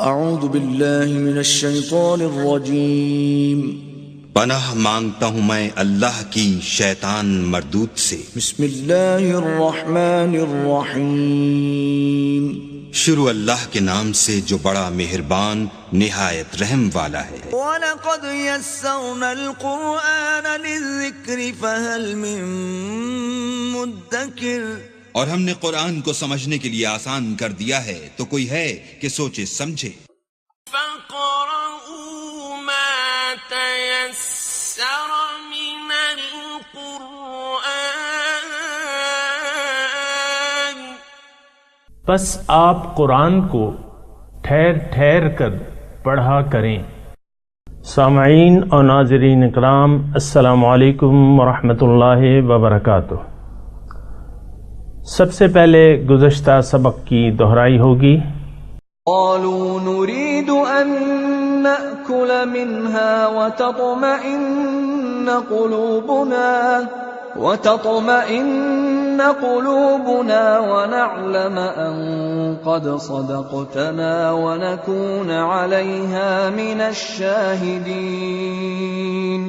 اعوذ باللہ من الشیطان الرجیم پناہ مانگتا ہوں میں اللہ کی شیطان مردود سے۔ بسم اللہ الرحمن الرحیم شروع اللہ کے نام سے جو بڑا مہربان نہایت رحم والا ہے۔ وَلَقَدْ يَسَّرْنَا الْقُرْآنَ لِلذِّكْرِ فَهَلْ مِن مُدَّكِرٍ، اور ہم نے قرآن کو سمجھنے کے لیے آسان کر دیا ہے، تو کوئی ہے کہ سوچے سمجھے۔ فَقْرَؤُوا مَا تَيَسَّرَ مِنَ الْقُرْآنِ، پس آپ قرآن کو ٹھہر ٹھہر کر پڑھا کریں۔ سامعین اور ناظرین اکرام، السلام علیکم ورحمۃ اللہ وبرکاتہ۔ سب سے پہلے گزشتہ سبق کی دہرائی ہوگی۔ قالوا نريد أن نأكل منها وتطمئن قلوبنا ونعلم أن قد صدقتنا ونكون عليها من الشاهدين۔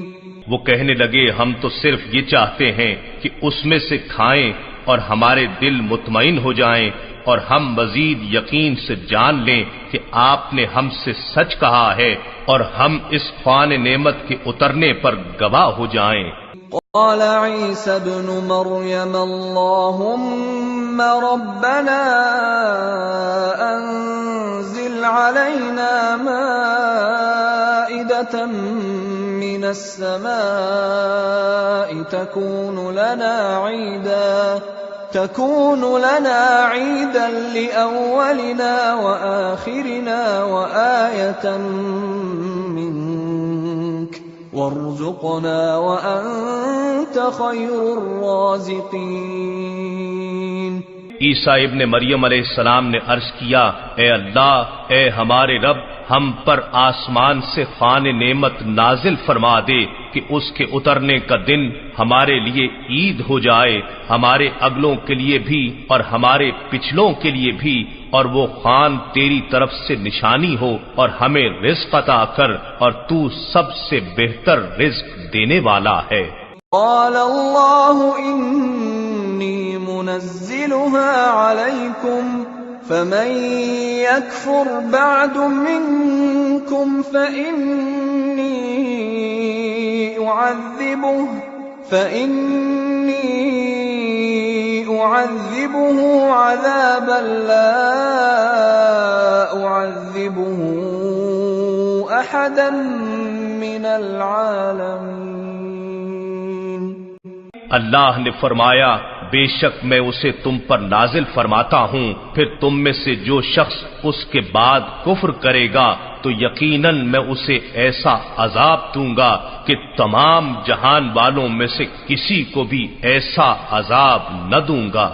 وہ کہنے لگے ہم تو صرف یہ چاہتے ہیں کہ اس میں سے کھائیں اور ہمارے دل مطمئن ہو جائیں، اور ہم مزید یقین سے جان لیں کہ آپ نے ہم سے سچ کہا ہے، اور ہم اس خوان نعمت کے اترنے پر گواہ ہو جائیں۔ قال عيسى ابن مريم اللهم ربنا أنزل علينا مائدة من السماء تكون لنا عيدا لأولنا وآخرنا وآية منك وارزقنا وأنت خير الرازقين۔ عیسیٰ ابن مریم علیہ السلام نے عرض کیا، اے اللہ، اے ہمارے رب، ہم پر آسمان سے خوان نعمت نازل فرما دے کہ اس کے اترنے کا دن ہمارے لیے عید ہو جائے، ہمارے اگلوں کے لیے بھی اور ہمارے پچھلوں کے لیے بھی، اور وہ خوان تیری طرف سے نشانی ہو، اور ہمیں رزق عطا کر، اور تو سب سے بہتر رزق دینے والا ہے۔ قال اللہ انی منزلها عليكم فمن يكفر بعد منكم فإني أعذبه عذابا لا أعذبه أحدا من العالمين۔ اللہ نے فرمایا، بے شک میں اسے تم پر نازل فرماتا ہوں، پھر تم میں سے جو شخص اس کے بعد کفر کرے گا تو یقیناً میں اسے ایسا عذاب دوں گا کہ تمام جہان والوں میں سے کسی کو بھی ایسا عذاب نہ دوں گا۔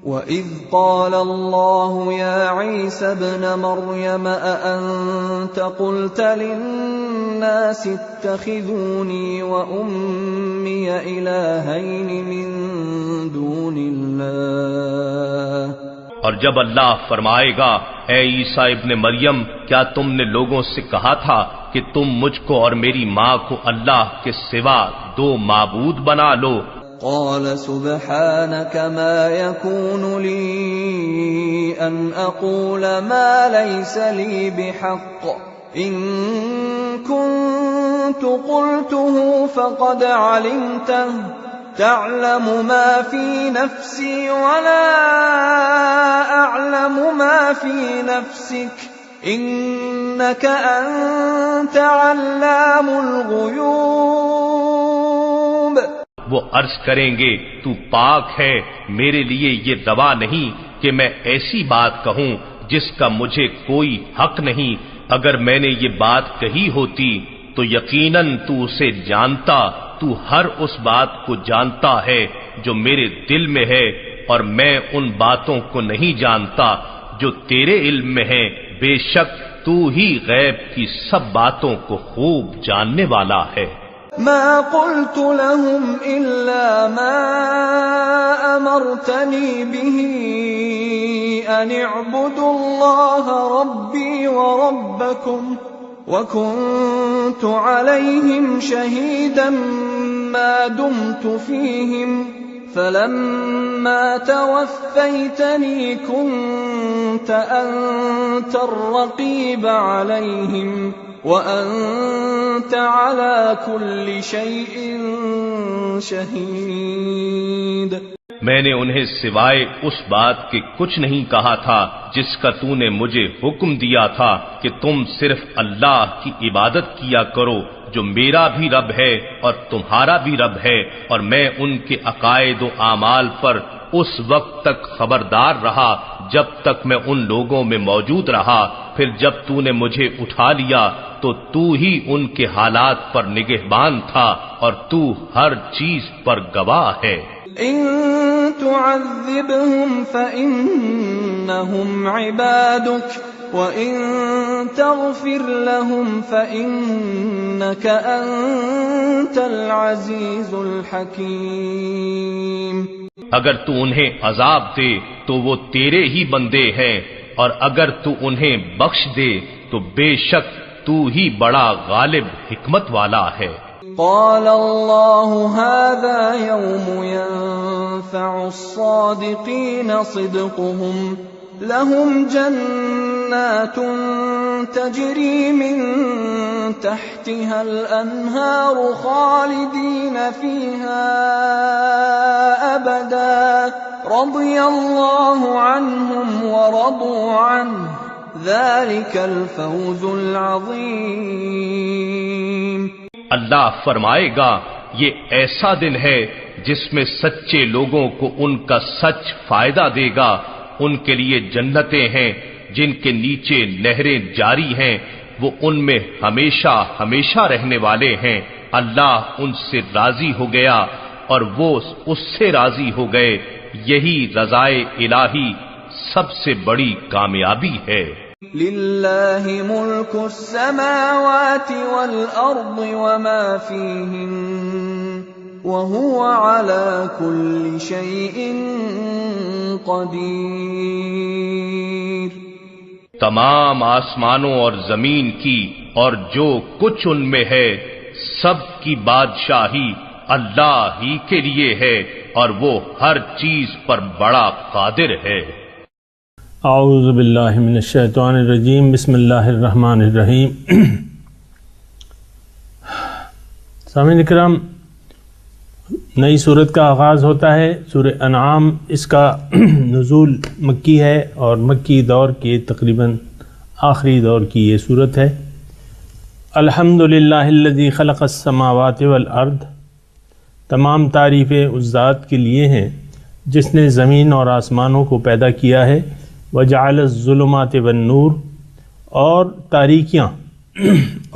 وَإِذْ قَالَ اللَّهُ يَا عِيسَى ابْنَ مَرْيَمَ أَأَنْتَ قُلْتَ لِلنَّاسِ اتَّخِذُونِي وَأُمِّيَ إِلَٰهَيْنِ مِن دُونِ اللَّهِ۔ اور جب اللہ فرمائے گا، اے عیسیٰ ابن مریم، کیا تم نے لوگوں سے کہا تھا کہ تم مجھ کو اور میری ماں کو اللہ کے سوا دو معبود بنا لو؟ قال سبحانك ما يكون لي أن أقول ما ليس لي بحق إن كنت قلته فقد علمته تعلم ما في نفسي ولا أعلم ما في نفسك إنك أنت علام الغيوب۔ وہ عرض کریں گے، تو پاک ہے، میرے لیے یہ دوا نہیں کہ میں ایسی بات کہوں جس کا مجھے کوئی حق نہیں، اگر میں نے یہ بات کہی ہوتی تو یقیناً تو اسے جانتا، تو ہر اس بات کو جانتا ہے جو میرے دل میں ہے، اور میں ان باتوں کو نہیں جانتا جو تیرے علم میں ہیں، بے شک تو ہی غیب کی سب باتوں کو خوب جاننے والا ہے۔ ما قلت لهم إلا ما أمرتني به أن اعبدوا الله ربي وربكم وكنت عليهم شهيدا ما دمت فيهم فلما توفيتني كنت أنت الرقيب عليهم وأنت على كل شيء شهيد۔ میں نے انہیں سوائے اس بات کے کچھ نہیں کہا تھا جس کا تو نے مجھے حکم دیا تھا کہ تم صرف اللہ کی عبادت کیا کرو جو میرا بھی رب ہے اور تمہارا بھی رب ہے، اور میں ان کے عقائد و اعمال پر اس وقت تک خبردار رہا جب تک میں ان لوگوں میں موجود رہا، پھر جب تو نے مجھے اٹھا لیا تو تو ہی ان کے حالات پر نگہبان تھا اور تو ہر چیز پر گواہ ہے۔ إن تعذبهم فإنهم عبادك وإن تغفر لهم فإنك أنت العزيز الحكيم۔ اگر تو انہیں عذاب دے تو وہ تیرے ہی بندے ہیں، اور اگر تو انہیں بخش دے تو بے شک تو ہی بڑا غالب حکمت والا ہے۔ قال الله هذا يوم ينفع الصادقين صدقهم لهم جنات تجري من تحتها الأنهار خالدين فيها أبدا رضي الله عنهم ورضوا عنه ذلك الفوز العظيم۔ اللہ فرمائے گا یہ ایسا دن ہے جس میں سچے لوگوں کو ان کا سچ فائدہ دے گا، ان کے لیے جنتیں ہیں جن کے نیچے نہریں جاری ہیں، وہ ان میں ہمیشہ ہمیشہ رہنے والے ہیں۔ اللہ ان سے راضی ہو گیا اور وہ اس سے راضی ہو گئے، یہی رضائے الہی سب سے بڑی کامیابی ہے۔ للہ ملک السماوات والارض وما فیہن وہو علی کل شیء قدیر۔ تمام آسمانوں اور زمین کی اور جو کچھ ان میں ہے سب کی بادشاہی اللہ ہی کے لیے ہے اور وہ ہر چیز پر بڑا قادر ہے۔ اعوذ باللہ من الشیطان الرجیم، بسم اللہ الرحمن الرحیم۔ سامعین اکرام، نئی صورت کا آغاز ہوتا ہے۔ سورہ انعام اس کا نزول مکی ہے اور مکی دور کے تقریباً آخری دور کی یہ صورت ہے۔ الحمدللہ الذی خلق السماوات والارض، تمام تعریفیں اس ذات کے لیے ہیں جس نے زمین اور آسمانوں کو پیدا کیا ہے۔ وجعل الظلمات والنور، اور تاریکیاں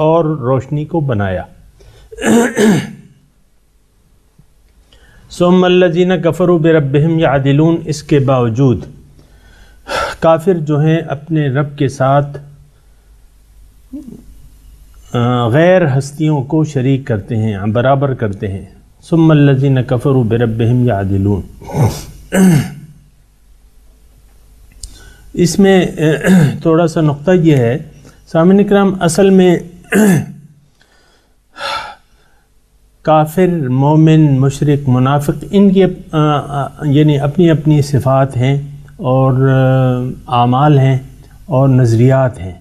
اور روشنی کو بنایا۔ ثم الذین کفروا بربہم یعدلون، اس کے باوجود کافر جو ہیں اپنے رب کے ساتھ غیر ہستیوں کو شریک کرتے ہیں، برابر کرتے ہیں۔ ثم الذین کفروا بربہم یعدلون، اس میں تھوڑا سا نقطہ یہ ہے سامعین اکرام، اصل میں کافر، مومن، مشرک، منافق، ان کی یعنی اپنی اپنی صفات ہیں اور اعمال ہیں اور نظریات ہیں۔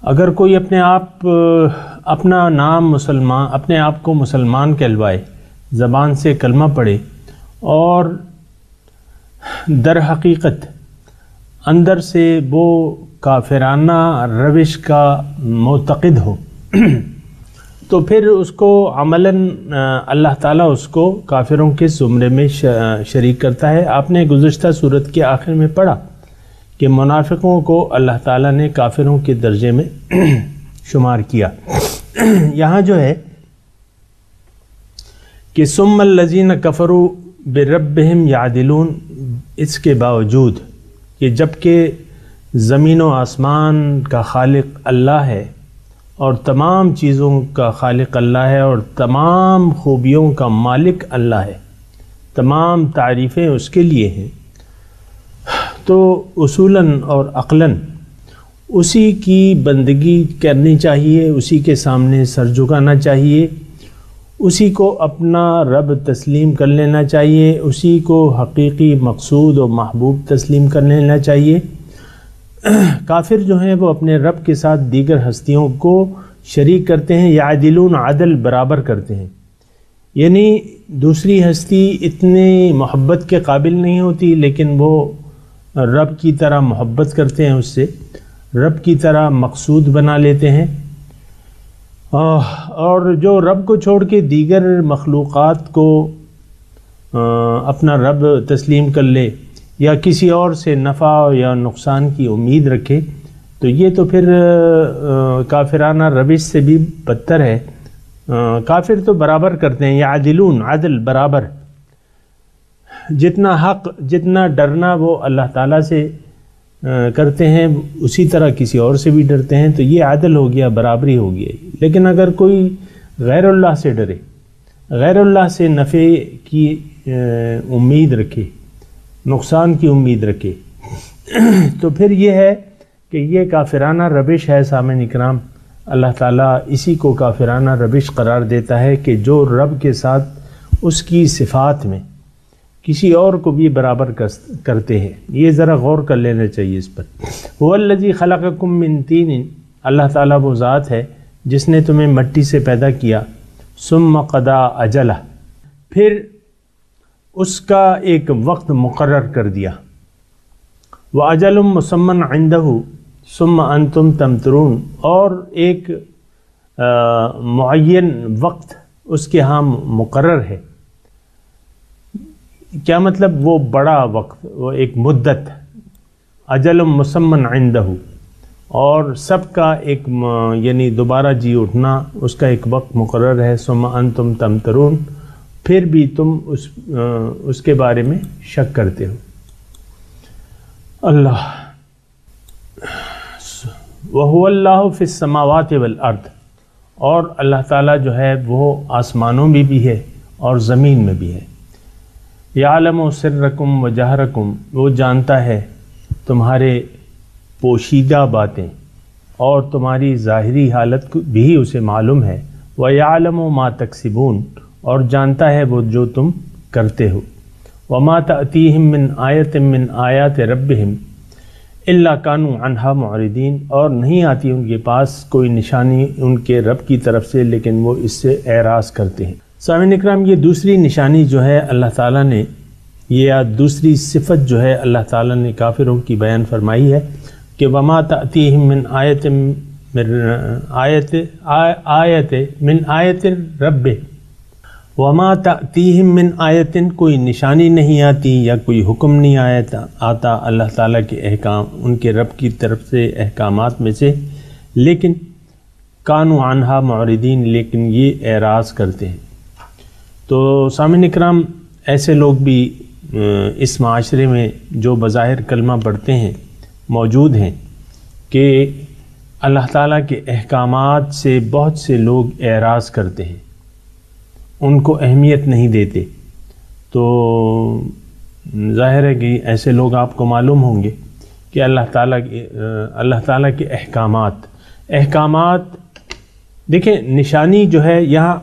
اگر کوئی اپنے آپ کو مسلمان کہلوائے، زبان سے کلمہ پڑھے اور در حقیقت اندر سے وہ کافرانہ روش کا معتقد ہو تو پھر اس کو عملاً اللہ تعالیٰ اس کو کافروں کے زمرے میں شریک کرتا ہے۔ آپ نے گزشتہ صورت کے آخر میں پڑھا کہ منافقوں کو اللہ تعالیٰ نے کافروں کے درجے میں شمار کیا۔ یہاں جو ہے کہ ثم الذین کفروا بربہم یعدلون، اس کے باوجود کہ جب کہ زمین و آسمان کا خالق اللہ ہے اور تمام چیزوں کا خالق اللہ ہے اور تمام خوبیوں کا مالک اللہ ہے، تمام تعریفیں اس کے لیے ہیں، تو اصولاً اور عقلاً اسی کی بندگی کرنی چاہیے، اسی کے سامنے سر جھکانا چاہیے، اسی کو اپنا رب تسلیم کر لینا چاہیے، اسی کو حقیقی مقصود و محبوب تسلیم کر لینا چاہیے۔ کافر جو ہیں وہ اپنے رب کے ساتھ دیگر ہستیوں کو شریک کرتے ہیں، یعدلون عدل برابر کرتے ہیں، یعنی دوسری ہستی اتنی محبت کے قابل نہیں ہوتی لیکن وہ رب کی طرح محبت کرتے ہیں، اس سے رب کی طرح مقصود بنا لیتے ہیں، اور جو رب کو چھوڑ کے دیگر مخلوقات کو اپنا رب تسلیم کر لے یا کسی اور سے نفع یا نقصان کی امید رکھے تو یہ تو پھر کافرانہ روش سے بھی بدتر ہے۔ کافر تو برابر کرتے ہیں، یعدلون عدل برابر، جتنا حق جتنا ڈرنا وہ اللہ تعالیٰ سے کرتے ہیں اسی طرح کسی اور سے بھی ڈرتے ہیں، تو یہ عدل ہو گیا، برابری ہو گیا۔ لیکن اگر کوئی غیر اللہ سے ڈرے، غیر اللہ سے نفع کی امید رکھے، نقصان کی امید رکھے، تو پھر یہ ہے کہ یہ کافرانہ روش ہے۔ سامعین اکرام، اللہ تعالیٰ اسی کو کافرانہ روش قرار دیتا ہے کہ جو رب کے ساتھ اس کی صفات میں کسی اور کو بھی برابر کرتے ہیں۔ یہ ذرا غور کر لینا چاہیے اس پر۔ هو الذی خلقکم من طین، اللہ تعالیٰ وہ ذات ہے جس نے تمہیں مٹی سے پیدا کیا، ثم قضی اجلہ، پھر اس کا ایک وقت مقرر کر دیا، وَأَجَلٌ مُّسَمًّى عِندَهُ ثُمَّ أَنْتُمْ تَمْتَرُونَ، اور ایک معین وقت اس کے ہاں مقرر ہے۔ کیا مطلب؟ وہ بڑا وقت، وہ ایک مدت، اجل مسمن عندہ، اور سب کا ایک یعنی دوبارہ جی اٹھنا اس کا ایک وقت مقرر ہے۔ ثم انتم تمترون، پھر بھی تم اس کے بارے میں شک کرتے ہو۔ اللہ وَهُوَ اللَّهُ فِي السَّمَاوَاتِ وَالْأَرْضِ، اور اللہ تعالیٰ جو ہے وہ آسمانوں میں بھی ہے اور زمین میں بھی ہے۔ یعلم سرکم و جہرکم، وہ جانتا ہے تمہارے پوشیدہ باتیں اور تمہاری ظاہری حالت بھی اسے معلوم ہے۔ وَيَعْلَمُ مَا تَكْسِبُونَ، اور جانتا ہے وہ جو تم کرتے ہو۔ وَمَا تَأْتِيهِم مِّنْ آیَةٍ مِّنْ آیَاتِ رَبِّهِمْ إِلَّا كَانُوا عَنْهَا مُعْرِضِينَ، اور نہیں آتی ان کے پاس کوئی نشانی ان کے رب کی طرف سے لیکن وہ اس سے اعراض کرتے ہیں۔ سامعین اکرام، یہ دوسری نشانی جو ہے اللہ تعالیٰ نے، یہ دوسری صفت جو ہے اللہ تعالیٰ نے کافروں کی بیان فرمائی ہے کہ وَمَا تَأْتِيهِم مِّنْ آیَةٍ مِّنْ آیَةِ رَبِّهِمْ، وَمَا تَأْتِيهِم مِّنْ آیَةٍ، کوئی نشانی نہیں آتی یا کوئی حکم نہیں آتا اللہ تعالیٰ کے احکام، ان کے رب کی طرف سے احکامات میں سے، لیکن کانوا عنہا معرضین، لیکن یہ اعراض کرتے ہیں۔ تو سامعین اکرام، ایسے لوگ بھی اس معاشرے میں جو بظاہر کلمہ پڑھتے ہیں موجود ہیں کہ اللہ تعالیٰ کے احکامات سے بہت سے لوگ اعراض کرتے ہیں، ان کو اہمیت نہیں دیتے۔ تو ظاہر ہے کہ ایسے لوگ آپ کو معلوم ہوں گے کہ اللہ تعالیٰ کے احکامات دیکھیں، نشانی جو ہے یہاں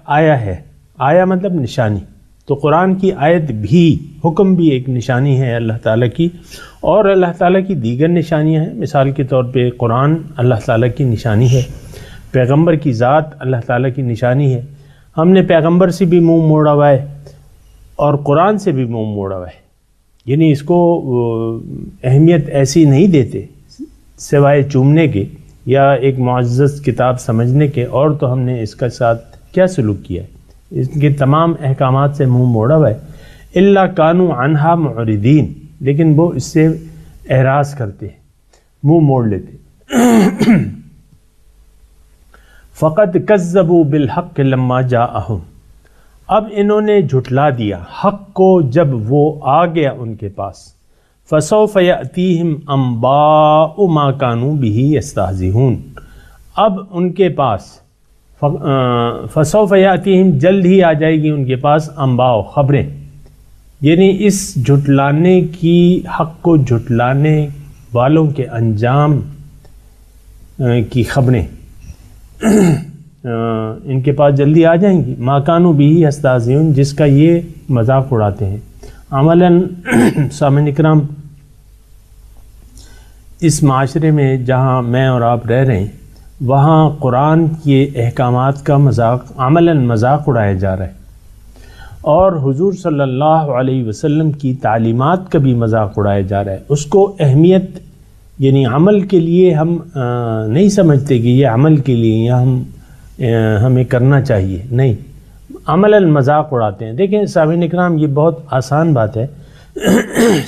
آیا ہے، آیا مطلب نشانی، تو قرآن کی آیت بھی، حکم بھی ایک نشانی ہے اللہ تعالیٰ کی، اور اللہ تعالیٰ کی دیگر نشانیاں ہیں۔ مثال کے طور پہ قرآن اللہ تعالیٰ کی نشانی ہے، پیغمبر کی ذات اللہ تعالیٰ کی نشانی ہے۔ ہم نے پیغمبر سے بھی منہ موڑا ہوا ہے اور قرآن سے بھی منہ موڑا ہوا ہے، یعنی اس کو اہمیت ایسی نہیں دیتے سوائے چومنے کے یا ایک معزز کتاب سمجھنے کے، اور تو ہم نے اس کے ساتھ کیا سلوک کیا ہے؟ اس کے تمام احکامات سے منہ موڑا ہوا ہے۔ الا کانوا عنہا معرضین، لیکن وہ اس سے اعراض کرتے ہیں، منہ موڑ لیتے۔ فقد کذبوا بالحق لما جاءہم، اب انہوں نے جھٹلا دیا حق کو جب وہ آ گیا ان کے پاس۔ فسوف یأتیہم انباء ما کانوا بہ یستہزئون، اب ان کے پاس فسوف یاتیہم جلد ہی آ جائے گی ان کے پاس انباء خبریں، یعنی اس جھٹلانے کی، حق کو جھٹلانے والوں کے انجام کی خبریں ان کے پاس جلدی آ جائیں گی. ما کانوا بہ یستہزئون، جس کا یہ مذاق اڑاتے ہیں. عملاً سامعین اکرام، اس معاشرے میں جہاں میں اور آپ رہ رہے ہیں وہاں قرآن کے احکامات کا عملاً مذاق اڑایا جا رہا ہے، اور حضور صلی اللہ علیہ وسلم کی تعلیمات کا بھی مذاق اڑایا جا رہا ہے. اس کو اہمیت یعنی عمل کے لیے ہم نہیں سمجھتے کہ یہ عمل کے لیے یا ہمیں کرنا چاہیے، نہیں، عملاً مذاق اڑاتے ہیں. دیکھیں سامعین اکرام، یہ بہت آسان بات ہے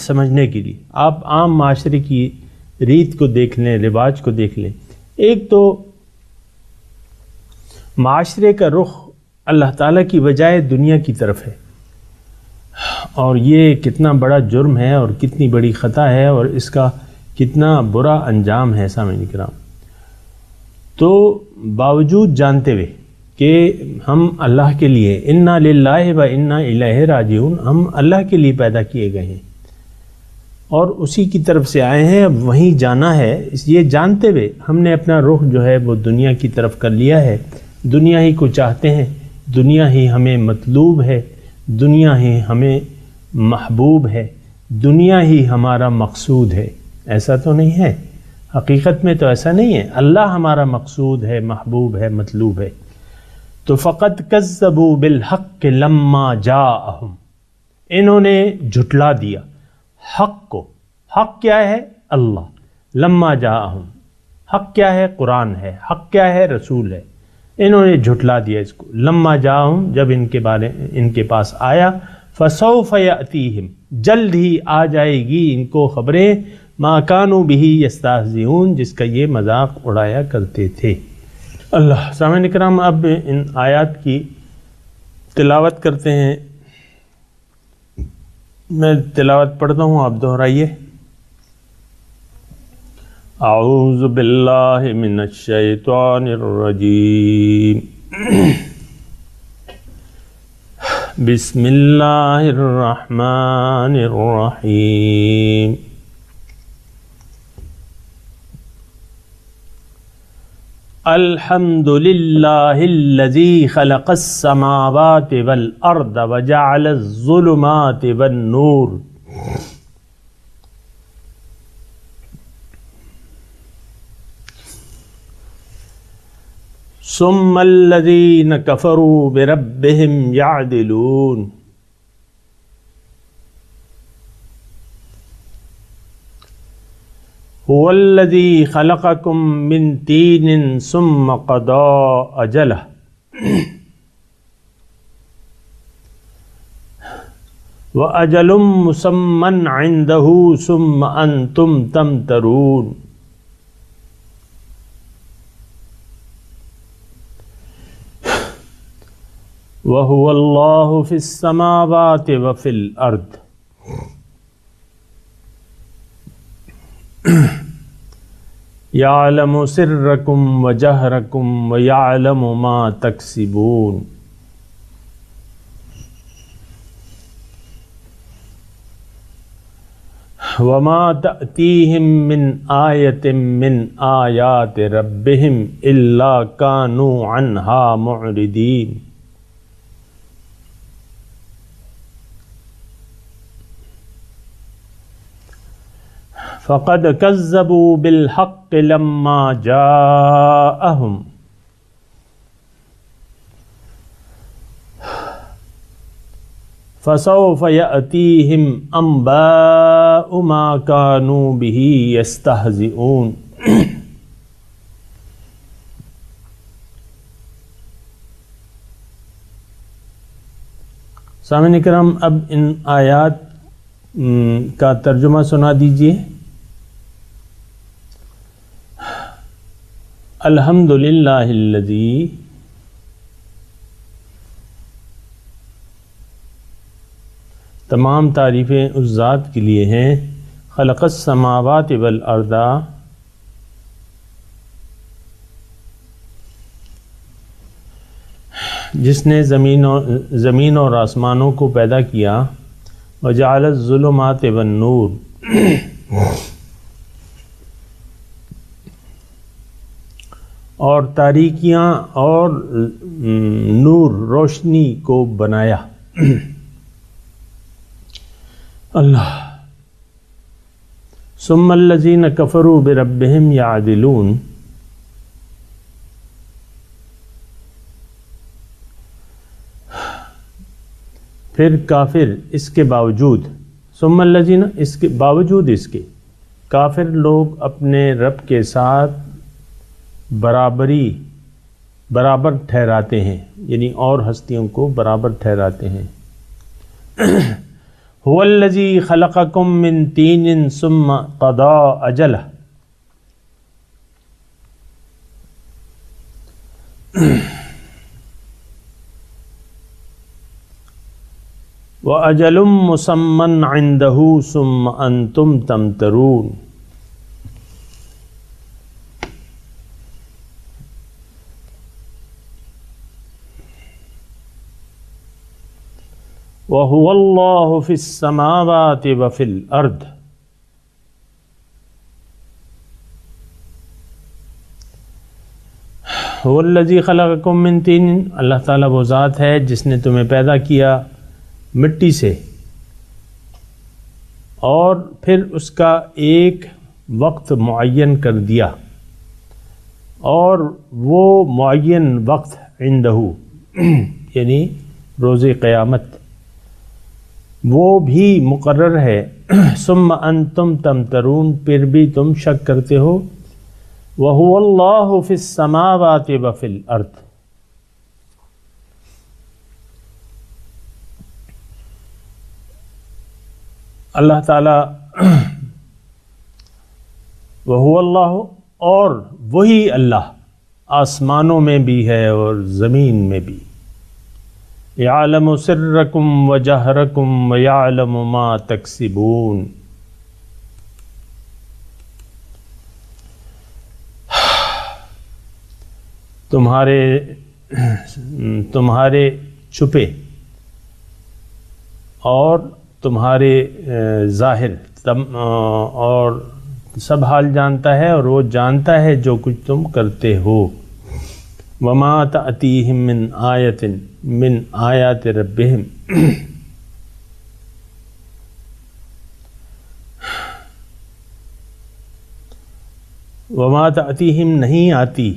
سمجھنے کے لیے. آپ عام معاشرے کی ریت کو دیکھ لیں، رواج کو دیکھ لیں. ایک تو معاشرے کا رخ اللہ تعالیٰ کی بجائے دنیا کی طرف ہے، اور یہ کتنا بڑا جرم ہے اور کتنی بڑی خطا ہے، اور اس کا کتنا برا انجام ہے سامعین کرام. تو باوجود جانتے ہوئے کہ ہم اللہ کے لیے، انا للہ و انا الیہ راجعون، ہم اللہ کے لیے پیدا کیے گئے ہیں اور اسی کی طرف سے آئے ہیں، اب وہیں جانا ہے، یہ جانتے ہوئے ہم نے اپنا رخ جو ہے وہ دنیا کی طرف کر لیا ہے. دنیا ہی کو چاہتے ہیں، دنیا ہی ہمیں مطلوب ہے، دنیا ہی ہمیں محبوب ہے، دنیا ہی ہمارا مقصود ہے. ایسا تو نہیں ہے، حقیقت میں تو ایسا نہیں ہے. اللہ ہمارا مقصود ہے، محبوب ہے، مطلوب ہے. تو فقط کذبوا بالحق لما جاءہم، انہوں نے جھٹلا دیا حق کو. حق کیا ہے؟ اللہ. لما جاءہم، حق کیا ہے؟ قرآن ہے. حق کیا ہے؟ رسول ہے. انہوں نے جھٹلا دیا اس کو. لما جاءہم، جب ان کے پاس آیا. فسوف یاتیہم، جلد ہی آ جائے گی ان کو خبریں. ما کانوا بہ یستہزئون، جس کا یہ مذاق اڑایا کرتے تھے. اللہ. سامعین اکرام، اب ان آیات کی تلاوت کرتے ہیں. میں تلاوت پڑھتا ہوں، آپ دہرائیے. اعوذ باللہ من الشیطان الرجیم. بسم اللہ الرحمن الرحیم. الحمد للہ الذی خلق السماوات والارض وجعل الظلمات والنور. ثم الذین کفروا بربہم یعدلون. هو الذی خلقکم من طین ثم قضى اجلہ. وأجل مسمى عنده ثم أنتم تمترون. وهو الله في السماوات وفي الأرض. يعلم سركم وجهركم ويعلم ما تكسبون. وما تأتيهم من آية من آيات ربهم إلا كانوا عنها معرضين. فقد كذبوا بالحق لما جاءهم. فسوف يأتيهم أنباء ما كانوا به يستهزئون. سامعین کرام، اب ان آیات کا ترجمہ سنا دیجیے. الحمد للہ الذی، تمام تعریفیں اس ذات کے لیے ہیں، خلق السماوات والارض، جس نے زمین اور آسمانوں کو پیدا کیا، وجعل الظلمات والنور، اور تاریکیاں اور نور روشنی کو بنایا۔ اللہ ثم الذین کفروا بربہم یعدلون، پھر کافر اس کے باوجود، ثم الذین اس کے باوجود اس کے، کافر لوگ اپنے رب کے ساتھ برابر ٹھہراتے ہیں، یعنی اور ہستیوں کو برابر ٹھہراتے ہیں۔ هو الذی خلقکم من طین ثم قضى اجلہ، وَأَجَلٌ مُّسَمًّى عِندَهُ ثُمَّ أَنْتُمْ تَمْتَرُونَ۔ وَهُوَ اللَّهُ فِي السَّمَاوَاتِ وَفِي الْأَرْضِ، هُوَ الَّذِي خَلَقَكُم مِّن طِينٍ، اللہ تعالیٰ وہ ذات ہے جس نے تمہیں پیدا کیا مٹی سے، اور پھر اس کا ایک وقت معین کر دیا، اور وہ معین وقت عندہ یعنی روز قیامت وہ بھی مقرر ہے۔ ثم انتم تمترون، پھر بھی تم شک کرتے ہو۔ وَهُوَ اللَّهُ فِي السَّمَاوَاتِ وَفِي الْأَرْضِ، اللہ تعالیٰ وَهُوَ اللَّهُ، اور وہی اللہ آسمانوں میں بھی ہے اور زمین میں بھی۔ يَعْلَمُ سِرَّكُمْ وَجَهْرَكُمْ وَيَعْلَمُ مَا تَكْسِبُونَ، تمہارے چھپے اور تمہارے ظاہر اور سب حال جانتا ہے، اور وہ جانتا ہے جو کچھ تم کرتے ہو۔ وما تأتیہم من آیت من آیات ربہم، وما تأتیہم نہیں آتی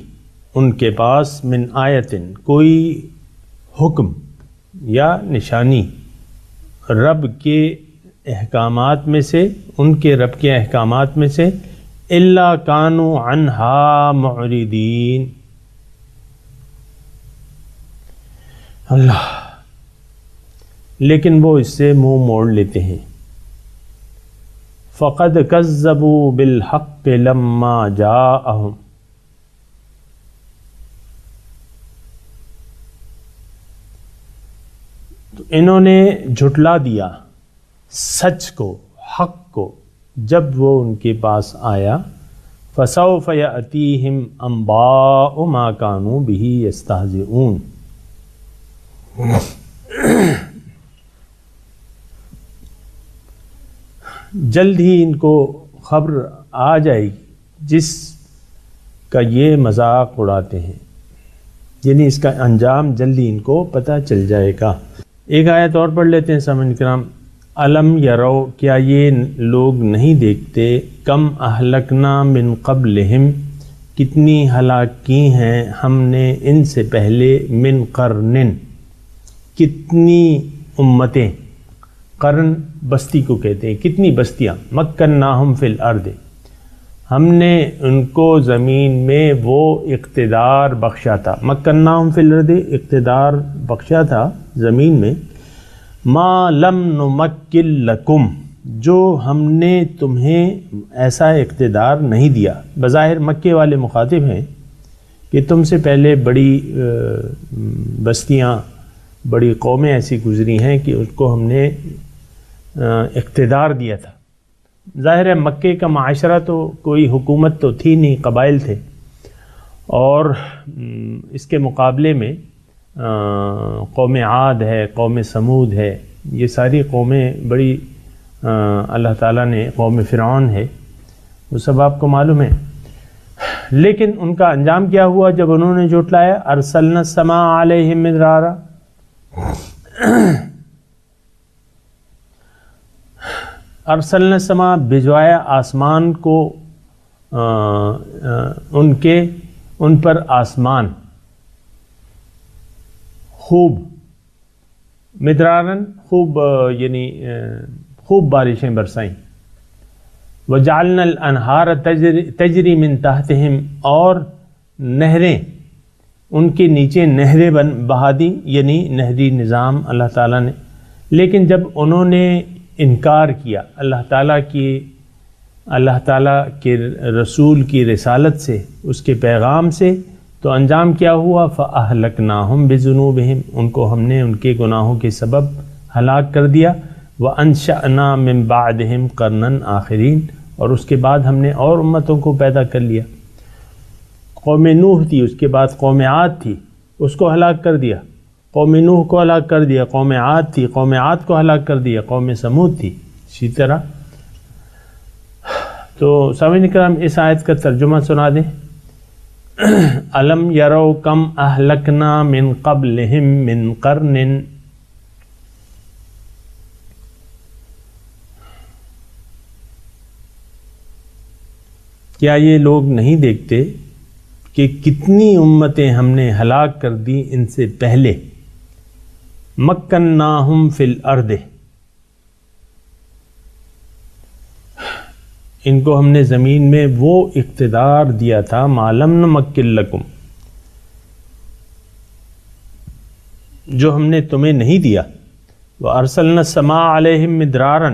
ان کے پاس، من آیت کوئی حکم یا نشانی، رب کے احکامات میں سے، ان کے رب کے احکامات میں سے، الا کانوا عنہا معرضین، اللہ لیکن وہ اس سے منہ موڑ لیتے ہیں۔ فقد کذبوا بالحق لما جاءہم، تو انہوں نے جھٹلا دیا سچ کو، حق کو، جب وہ ان کے پاس آیا۔ فسوف یأتیہم انباء ما کانوا بہ یستہزئون، جلد ہی ان کو خبر آ جائے گی جس کا یہ مذاق اڑاتے ہیں، یعنی اس کا انجام جلدی ان کو پتہ چل جائے گا۔ ایک آیت اور پڑھ لیتے ہیں سامعین کرام۔ الم یرو، کیا یہ لوگ نہیں دیکھتے، کم اہلکنا من قبلہم، کتنی ہلاک کی ہیں ہم نے ان سے پہلے، من قرنن، کتنی امتیں، قرن بستی کو کہتے ہیں، کتنی بستیاں، مکناہم فی الارض، ہم نے ان کو زمین میں وہ اقتدار بخشا تھا، مکناہم فی الارض، اقتدار بخشا تھا زمین میں، ما لم نمکن لکم، جو ہم نے تمہیں ایسا اقتدار نہیں دیا۔ بظاہر مکے والے مخاطب ہیں کہ تم سے پہلے بڑی بستیاں، بڑی قومیں ایسی گزری ہیں کہ اس کو ہم نے اقتدار دیا تھا۔ ظاہر ہے مکے کا معاشرہ تو کوئی حکومت تو تھی نہیں، قبائل تھے، اور اس کے مقابلے میں قوم عاد ہے، قوم سمود ہے، یہ ساری قومیں بڑی اللہ تعالیٰ نے قوم فرعون ہے، وہ سب آپ کو معلوم ہے۔ لیکن ان کا انجام کیا ہوا جب انہوں نے جھٹلایا؟ ارسلنا السماء علیہم مدرارا، ارسلنا السماء بھجوایا آسمان کو ان پر آسمان خوب، مدرارن خوب یعنی خوب بارشیں برسائیں، وجعلنا الانہار تجری من تحتہم، اور نہریں ان کے نیچے نہریں بہا دیں، یعنی نہری نظام اللہ تعالیٰ نے۔ لیکن جب انہوں نے انکار کیا اللہ تعالیٰ کے رسول کی رسالت سے، اس کے پیغام سے، تو انجام کیا ہوا؟ فَأَهْلَكْنَاهُمْ بِذُنُوبِهِمْ، ان کو ہم نے ان کے گناہوں کے سبب ہلاک کر دیا۔ وَأَنشَأْنَا مِن بَعْدِهِمْ قَرْنًا آخِرِينَ، اور اس کے بعد ہم نے اور امتوں کو پیدا کر لیا۔ قوم نوح تھی، اس کے بعد قوم عاد تھی، اس کو ہلاک کر دیا، قوم نوح کو ہلاک کر دیا، قوم عاد تھی، قوم عاد کو ہلاک کر دیا، قوم سمود تھی، اسی طرح۔ تو سامعین کرام، اس آیت کا ترجمہ سنا دیں۔ الم یرو کم اہلکنا من قبلہم من قرن، کیا یہ لوگ نہیں دیکھتے کہ کتنی امتیں ہم نے ہلاک کر دی ان سے پہلے؟ مکناہم فی الارض، ان کو ہم نے زمین میں وہ اقتدار دیا تھا ما لم نمکن لکم، جو ہم نے تمہیں نہیں دیا۔ وارسلنا السماء علیہم مدرارا،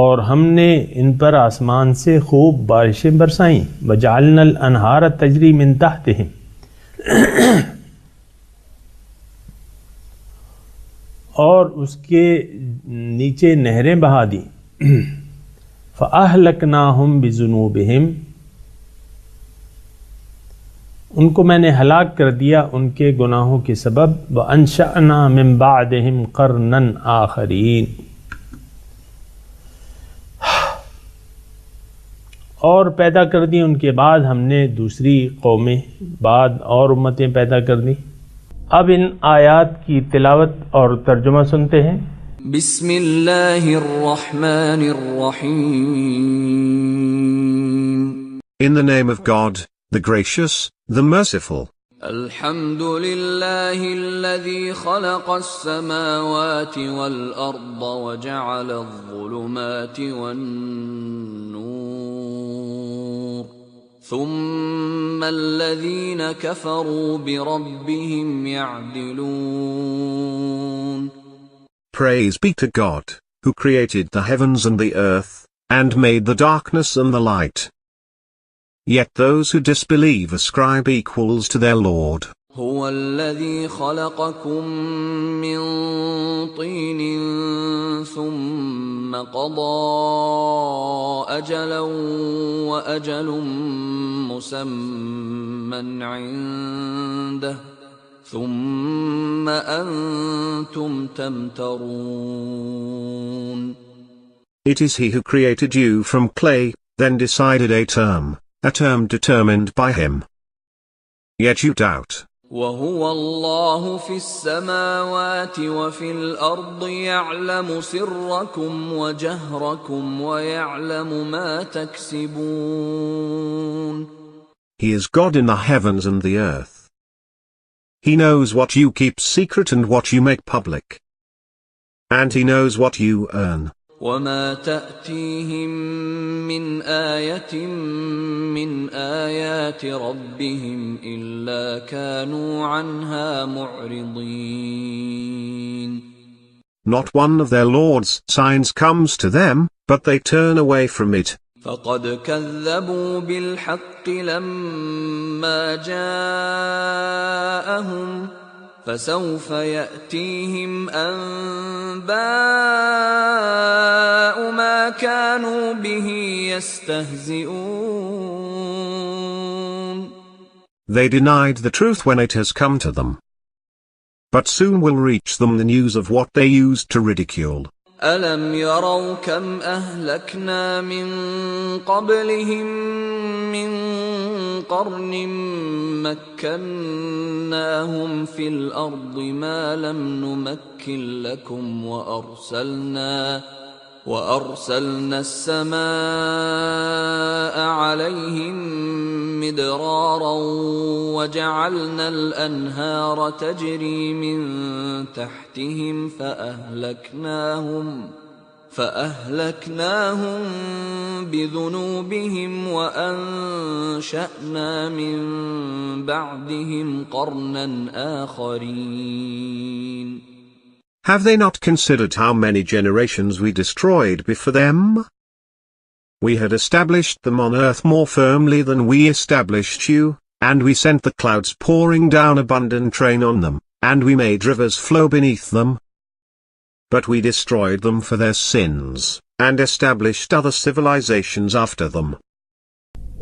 اور ہم نے ان پر آسمان سے خوب بارشیں برسائیں۔ وجعلنا الانہار تجری من تحتہم، اور اس کے نیچے نہریں بہا دی۔ فَأَهْلَكْنَاهُمْ بِذُنُوبِهِمْ، ان کو میں نے ہلاک کر دیا ان کے گناہوں کے سبب۔ وَأَنشَأْنَا مِن بَعْدِهِمْ قَرْنًا آخَرِينَ، اور پیدا کر دی ان کے بعد ہم نے دوسری قومیں، بعد اور امتیں پیدا کر دی۔ اب ان آیات کی تلاوت اور ترجمہ سنتے ہیں۔ بسم اللہ الرحمن الرحیم۔ In the name of God, the gracious, the merciful. الحمد للہ الذی خلق السماوات والارض وجعل الظلمات والنور ثم الذین کفروا بربهم یعدلون۔ Praise be to God, who created the heavens and the earth, and made the darkness and the light. Yet those who disbelieve ascribe equals to their Lord. هو الذي خلقكم من طين ثم قضى أجلا وأجل مسمى عنده ثم أنتم تمترون۔ It is he who created you from clay, then decided a term determined by him. Yet you doubt. وَهُوَ اللَّهُ فِي السَّمَاوَاتِ وَفِي الْأَرْضِ يَعْلَمُ سِرَّكُمْ وَجَهْرَكُمْ وَيَعْلَمُ مَا تَكْسِبُونَ۔ He is God in the heavens and the earth. He knows what you keep secret and what you make public. And he knows what you earn. وَمَا تَأْتِيهِم مِّنْ آيَةٍ مِّنْ آيَاتِ رَبِّهِمْ إِلَّا كَانُوا عَنْهَا مُعْرِضِينَ۔ Not one of their Lord's signs comes to them, but they turn away from it. فَقَدْ كَذَّبُوا بِالْحَقِّ لَمَّا جَاءَهُمْ فسوف يأتيهم أنباء ما كانوا به يستهزئون. They denied the truth when it has come to them. But soon will reach them the news of what they used to ridicule. ألم يروا كم أهلكنا من قبلهم من قرن مكناهم في الأرض ما لم نمكن لكم وأرسلنا السماء عليهم مدرارا وجعلنا الأنهار تجري من تحتهم فأهلكناهم بذنوبهم وأنشأنا من بعدهم قرنا آخرين. Have they not considered how many generations we destroyed before them? We had established them on earth more firmly than we established you, and we sent the clouds pouring down abundant rain on them, and we made rivers flow beneath them. But we destroyed them for their sins, and established other civilizations after them.